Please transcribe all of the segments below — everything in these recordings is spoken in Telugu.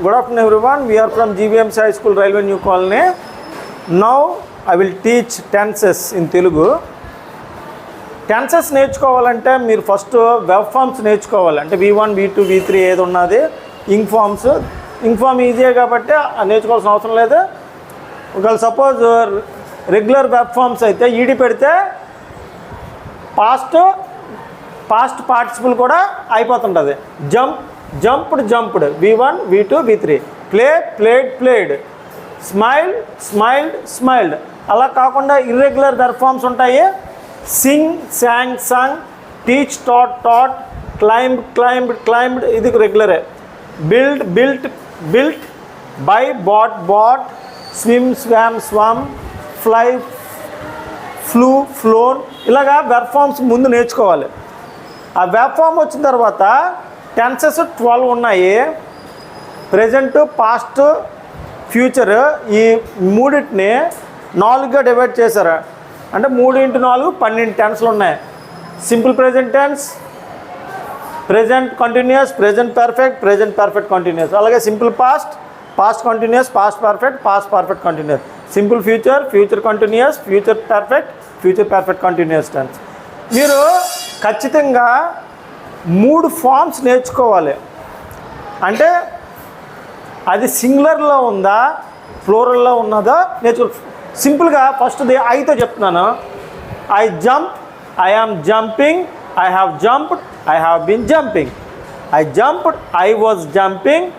Good afternoon everyone. We are from GVMC High School, Railway New Colony. Now I will teach tenses in Telugu. Tenses నేర్చుకోవాలంటే మీరు ఫస్ట్ వెబ్ ఫార్మ్స్ నేర్చుకోవాలి. అంటే V1, V2, V3 ఏది ఉన్నది ఇంక్ ఫార్మ్స్. ఇంక్ ఫార్మ్ ఈజీయే కాబట్టి నేర్చుకోవాల్సిన అవసరం లేదు. ఒకవేళ సపోజ్ రెగ్యులర్ వెబ్ ఫార్మ్స్ అయితే ఈడి పెడితే పాస్ట్ పార్టిసిపుల్ కూడా అయిపోతుంటుంది. Jumped V1, V2, V3. Played smiled అలా కాకుండా ఇర్రెగ్యులర్ వెబ్ ఫార్మ్స్ ఉంటాయి. Sing, sang, teach, taught, climbed ఇది రెగ్యులరే. Built, buy, bought, swim, swam, fly, flown ఇలాగా వెబ్ ఫార్మ్స్ ముందు నేర్చుకోవాలి. ఆ వెబ్ ఫార్మ్ వచ్చిన తర్వాత టెన్సెస్ 12 ఉన్నాయి. ప్రజెంట్, పాస్ట్, ఫ్యూచర్ ఈ మూడింటిని 4గా డివైడ్ చేశారు. అంటే 3 × 4 12 టెన్స్లు ఉన్నాయి. Simple present tense, present continuous, present perfect continuous. అలాగే simple past continuous, past perfect continuous. Simple future continuous, future perfect continuous tense. మీరు ఖచ్చితంగా 3 ఫార్మ్స్ నేర్చుకోవాలి. అంటే అది సింగులర్లో ఉందా ప్లూరల్లో ఉన్నదా నేర్చుకో. సింపుల్గా ఫస్ట్ది ఐతో చెప్తున్నాను. I jump, I am jumping, I have jumped, I have been jumping. I jumped, I was jumping,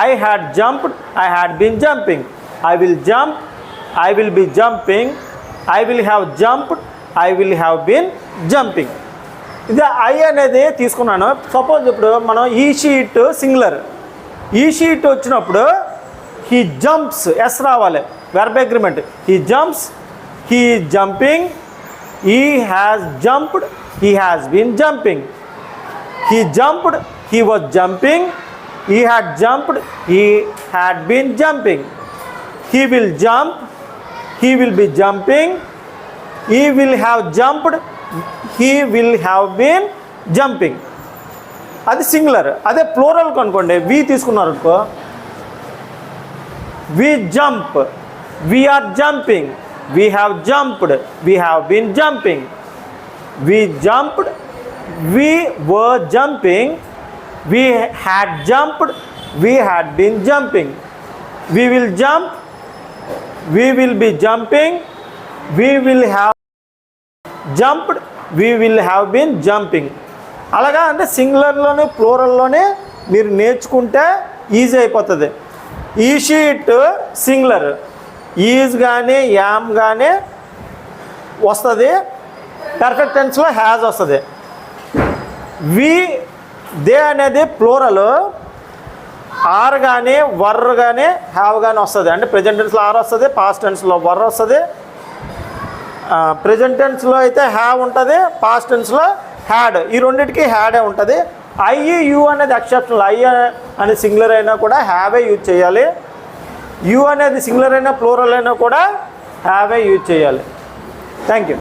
I had jumped, I had been jumping. I will jump, I will be jumping, I will have jumped, I will have been jumping. ఇది ఐ అనేది తీసుకున్నాను. సపోజ్ ఇప్పుడు మనం ఈ షీట్ సింగులర్, ఈ షీట్ వచ్చినప్పుడు హీ జంప్స్ ఎస్ రావాలి, verb agreement. He jumps, he jumping, he has jumped, he has been jumping. He jumped, he was jumping, he had jumped, he had been jumping. He will jump, he will be jumping, he will have jumped, he will have been jumping. అది సింగులర్. అదే ప్లూరల్ అనుకోండి, వి తీసుకున్నారు అనుకో, we jump, we are jumping, we have jumped, we have been jumping. We jumped, we were jumping, we had jumped, we had been jumping. We will jump, we will be jumping, we will have jumped, we will have been jumping. అలాగా అంటే సింగులర్లోనే ప్లూరల్లోనే మీరు నేర్చుకుంటే ఈజీ అయిపోతుంది. ఈ షీట్ సింగులర్, ఈజ్ కానీ యామ్ కానీ వస్తుంది. పర్ఫెక్ట్ టెన్స్లో హ్యాజ్ వస్తుంది. దే అనేది ప్లూరల్, ఆర్ కానీ వర్ కానీ హ్యావ్ కానీ వస్తుంది. అంటే ప్రెజెంట్ టెన్స్లో ఆర్ వస్తుంది, పాస్ట్ టెన్స్లో వర్ వస్తుంది. ప్రెజెంట్ టెన్స్లో అయితే హ్యావ్ ఉంటుంది, పాస్ట్ టెన్స్లో హ్యాడ్. ఈ రెండింటికి హ్యాడే ఉంటుంది. యూ అనేది ఎక్సెప్షనల్. అనేది సింగులర్ అయినా కూడా హ్యావే యూజ్ చేయాలి. యూ అనేది సింగులర్ అయినా ప్లూరల్ అయినా కూడా హ్యావే యూజ్ చేయాలి. Thank you.